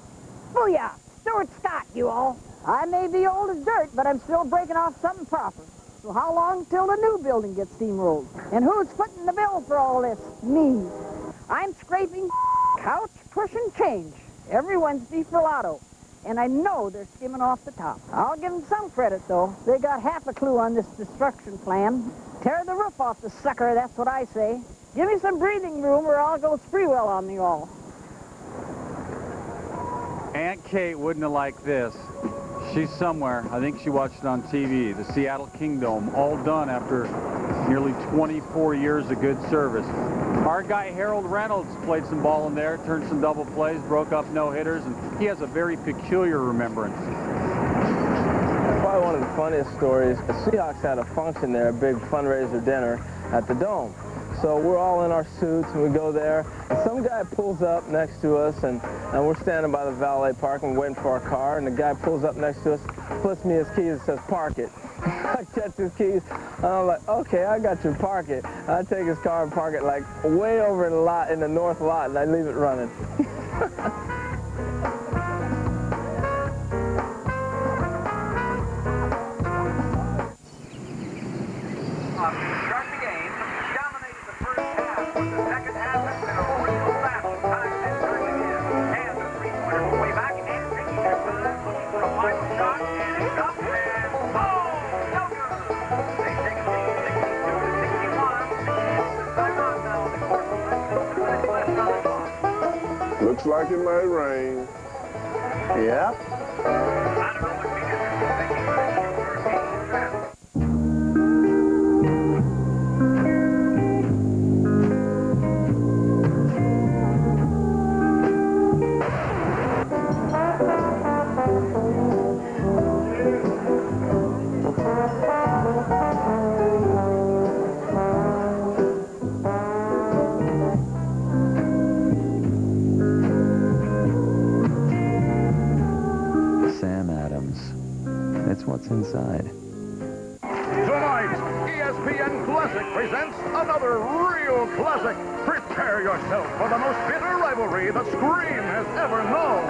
Booyah! Stuart Scott, you all. I may be old as dirt, but I'm still breaking off something proper. So how long till the new building gets steamrolled? And who's footing the bill for all this? Me. I'm scraping couch cushion change every Wednesday for Lotto. And I know they're skimming off the top. I'll give them some credit, though. They got half a clue on this destruction plan. Tear the roof off the sucker, that's what I say. Give me some breathing room or I'll go Spreewell on you all. Aunt Kate wouldn't have liked this. She's somewhere. I think she watched it on TV. The Seattle Kingdome, all done after nearly 24 years of good service. Our guy Harold Reynolds played some ball in there, turned some double plays, broke up no-hitters, and he has a very peculiar remembrance. Probably one of the funniest stories. The Seahawks had a function there, a big fundraiser dinner at the Dome. So we're all in our suits and we go there. And some guy pulls up next to us and we're standing by the valet park and waiting for our car. And the guy pulls up next to us, flips me his keys and says, "Park it." I catch his keys. And I'm like, "Okay, I got your park it." I take his car and park it like way over in the lot, in the north lot, and I leave it running. Looks like it might rain. Yep. That's what's inside. Tonight, ESPN Classic presents another real classic. Prepare yourself for the most bitter rivalry the screen has ever known.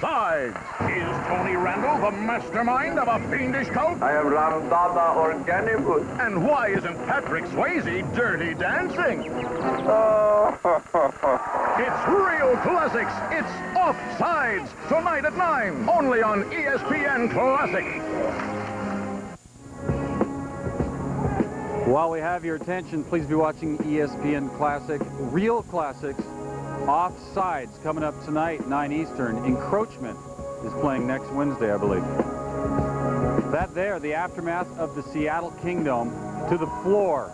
Offsides. Is Tony Randall the mastermind of a fiendish cult? I am Ramdada Organibus. And why isn't Patrick Swayze dirty dancing? It's real classics. It's Offsides. Tonight at 9, only on ESPN Classic. While we have your attention, please be watching ESPN Classic, Real Classics, Offsides, coming up tonight, 9 Eastern. Encroachment is playing next Wednesday, I believe. That there, the aftermath of the Seattle Kingdome to the floor.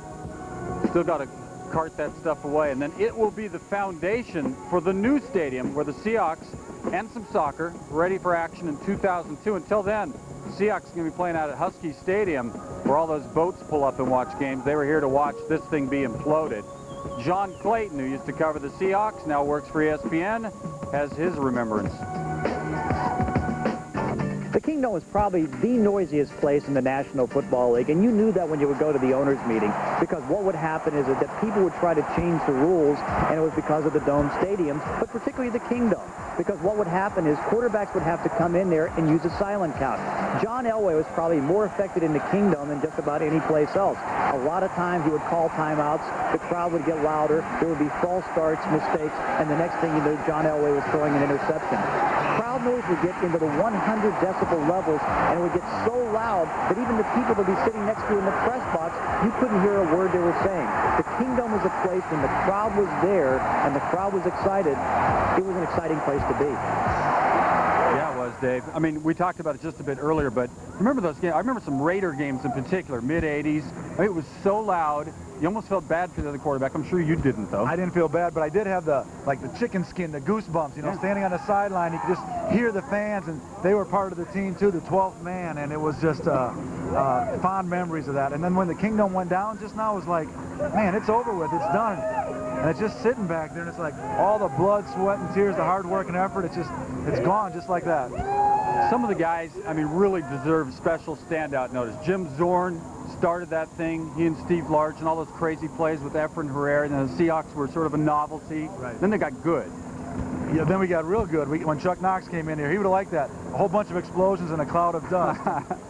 Still got to cart that stuff away, and then it will be the foundation for the new stadium where the Seahawks and some soccer ready for action in 2002. Until then, Seahawks are going to be playing out at Husky Stadium where all those boats pull up and watch games. They were here to watch this thing be imploded. John Clayton, who used to cover the Seahawks, now works for ESPN, has his remembrance. The Kingdome is probably the noisiest place in the National Football League, and you knew that when you would go to the owners' meeting, because what would happen is that people would try to change the rules, and it was because of the dome stadiums, but particularly the Kingdome, because what would happen is quarterbacks would have to come in there and use a silent count. John Elway was probably more affected in the Kingdome than just about any place else. A lot of times he would call timeouts, the crowd would get louder, there would be false starts, mistakes, and the next thing you knew, John Elway was throwing an interception. Crowd noise would get into the 100 decibel levels, and it would get so loud that even the people that would be sitting next to you in the press box, you couldn't hear a word they were saying. The Kingdome was a place when the crowd was there and the crowd was excited. It was an exciting place to be. Yeah, it was, Dave. I mean, we talked about it just a bit earlier, but remember those games? I remember some Raider games in particular, mid-'80s. I mean, it was so loud. You almost felt bad for the other quarterback. I'm sure you didn't, though. I didn't feel bad, but I did have the chicken skin, the goosebumps, you know, standing on the sideline. You could just hear the fans, and they were part of the team, too, the 12th man, and it was just fond memories of that. And then when the Kingdome went down just now, it was like, man, it's over with. It's done. And it's just sitting back there, and it's like all the blood, sweat, and tears, the hard work and effort, it's gone just like that. Some of the guys, I mean, really deserve special standout notice. Jim Zorn started that thing, he and Steve Large, and all those crazy plays with Efren Herrera, and the Seahawks were sort of a novelty. Right. Then they got good. Yeah, then we got real good. When Chuck Knox came in here, he would have liked that. A whole bunch of explosions and a cloud of dust.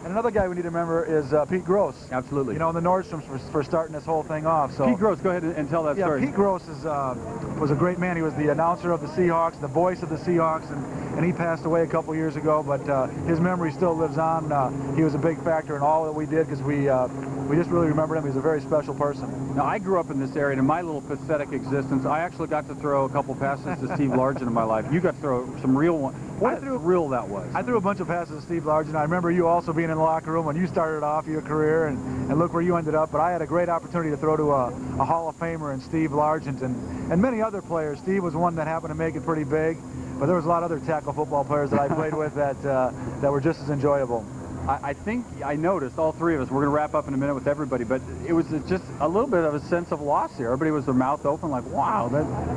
And another guy we need to remember is Pete Gross. Absolutely. You know, the Nordstroms for starting this whole thing off. So Pete Gross, go ahead and tell that story. Yeah, Pete Gross was a great man. He was the announcer of the Seahawks, the voice of the Seahawks, and he passed away a couple years ago, but his memory still lives on. He was a big factor in all that we did because we just really remembered him. He was a very special person. Now, I grew up in this area, and in my little pathetic existence, I actually got to throw a couple passes to Steve Largent in my life. You got to throw some real ones. What a thrill that was. I threw a bunch of passes to Steve Largent. I remember you also being in the locker room when you started off your career, and look where you ended up. But I had a great opportunity to throw to a Hall of Famer in Steve Largent and many other players. Steve was one that happened to make it pretty big, but there was a lot of other tackle football players that I played with that were just as enjoyable. I think I noticed, all three of us, we're going to wrap up in a minute with everybody, but it was just a little bit of a sense of loss here. Everybody was their mouth open like, wow.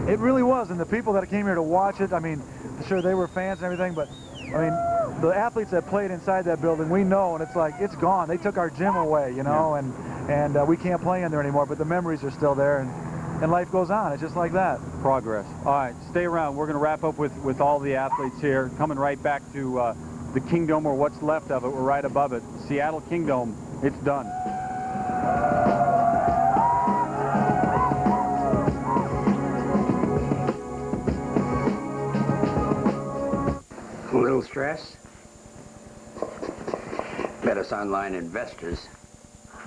It really was, and the people that came here to watch it, I mean, sure, they were fans and everything, but, I mean, the athletes that played inside that building, we know, and it's like, it's gone. They took our gym away, you know, and we can't play in there anymore, but the memories are still there, and life goes on. It's just like that. Progress. All right, stay around. We're going to wrap up with all the athletes here, coming right back to the Kingdome, or what's left of it. We're right above it. Seattle Kingdome, it's done. A little stress? Bet us online investors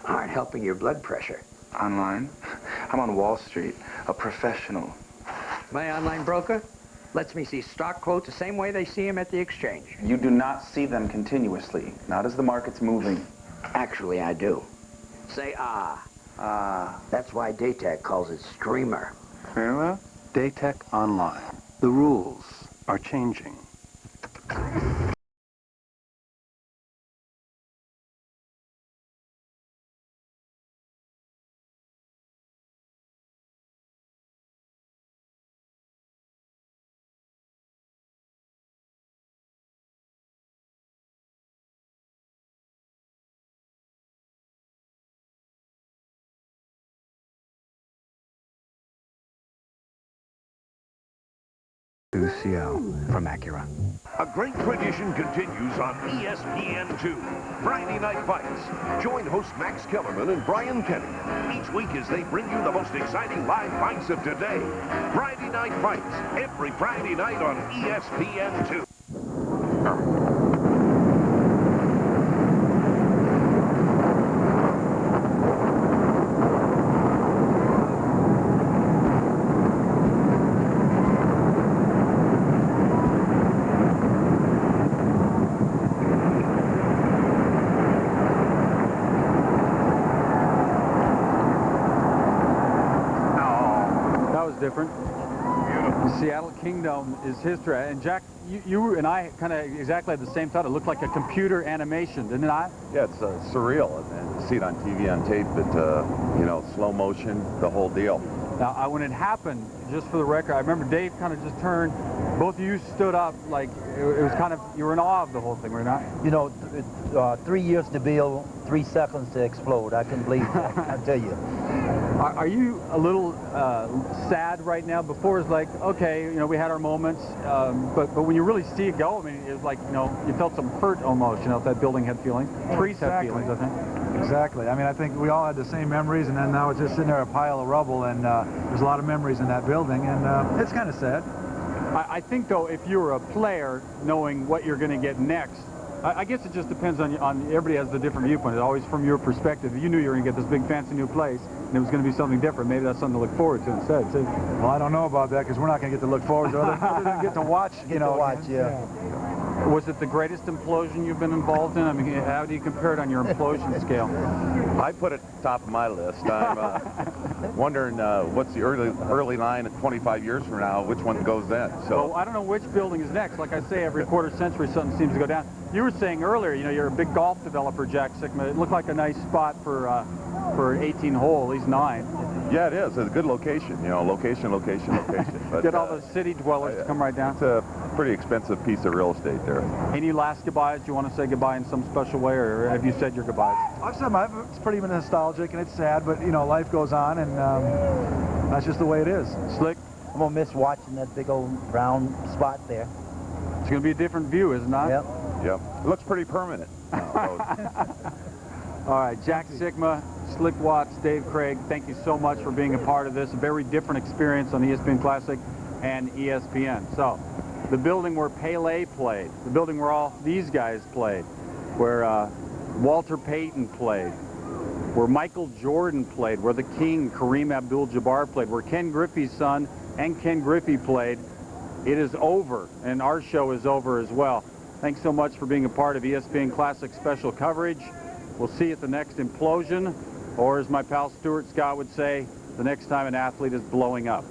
aren't helping your blood pressure. Online? I'm on Wall Street, a professional. My online broker? Lets me see stock quotes the same way they see them at the exchange. You do not see them continuously, not as the market's moving. Actually, I do. Say ah. Ah. That's why Daytech calls it Streamer. Very well. Daytech Online. The rules are changing. Seattle from Acura. A great tradition continues on ESPN2. Friday Night Fights. Join hosts Max Kellerman and Brian Kenny each week as they bring you the most exciting live fights of today. Friday Night Fights, every Friday night on ESPN2. Different. The Seattle Kingdome is history. And Jack, you and I kind of exactly had the same thought. It looked like a computer animation, didn't it? Yeah, it's surreal. And you see it on TV, on tape, but, you know, slow motion, the whole deal. Now, when it happened, just for the record, I remember Dave kind of just turned, both of you stood up, like, it was kind of, you were in awe of the whole thing, were you not? You know, 3 years to build, 3 seconds to explode. I can believe that, I tell you. Are you a little sad right now? Before it's like, okay, you know, we had our moments, but when you really see it go, I mean, it was like, you know, you felt some hurt almost, you know, if that building had feelings. Trees had feelings, I think. Exactly. I mean, I think we all had the same memories, and then now it's just sitting there a pile of rubble, and there's a lot of memories in that building, and it's kind of sad. I think, though, if you're a player, knowing what you're going to get next, I guess it just depends on everybody has the different viewpoint. It's always from your perspective. You knew you were going to get this big fancy new place, and it was going to be something different. Maybe that's something to look forward to instead, too. Well, I don't know about that, because we're not going to get to look forward to it. Other than get to watch, yeah. Was it the greatest implosion you've been involved in? I mean, how do you compare it on your implosion scale? I put it top of my list. I'm wondering what's the early line 25 years from now, which one goes then. So well, I don't know which building is next. Like I say, every quarter century something seems to go down. You were saying earlier, you know, you're a big golf developer, Jack Sikma. It looked like a nice spot for 18 hole, at least 9. Yeah, it is. It's a good location, you know, location. But, get all the city dwellers to come right down. It's a pretty expensive piece of real estate there. Any last goodbyes? Do you want to say goodbye in some special way, or have you said your goodbyes? I've said mine. It's pretty nostalgic, and it's sad, but, you know, life goes on, and that's just the way it is. Slick? I'm going to miss watching that big old brown spot there. It's going to be a different view, isn't it? Yep. Yep. It looks pretty permanent. All right, Jack Sikma, Slick Watts, Dave Craig, thank you so much for being a part of this. A very different experience on ESPN Classic and ESPN. So, the building where Pele played, the building where all these guys played, where Walter Payton played, where Michael Jordan played, where the King, Kareem Abdul-Jabbar played, where Ken Griffey's son and Ken Griffey played. It is over, and our show is over as well. Thanks so much for being a part of ESPN Classic special coverage. We'll see you at the next implosion, or as my pal Stuart Scott would say, the next time an athlete is blowing up.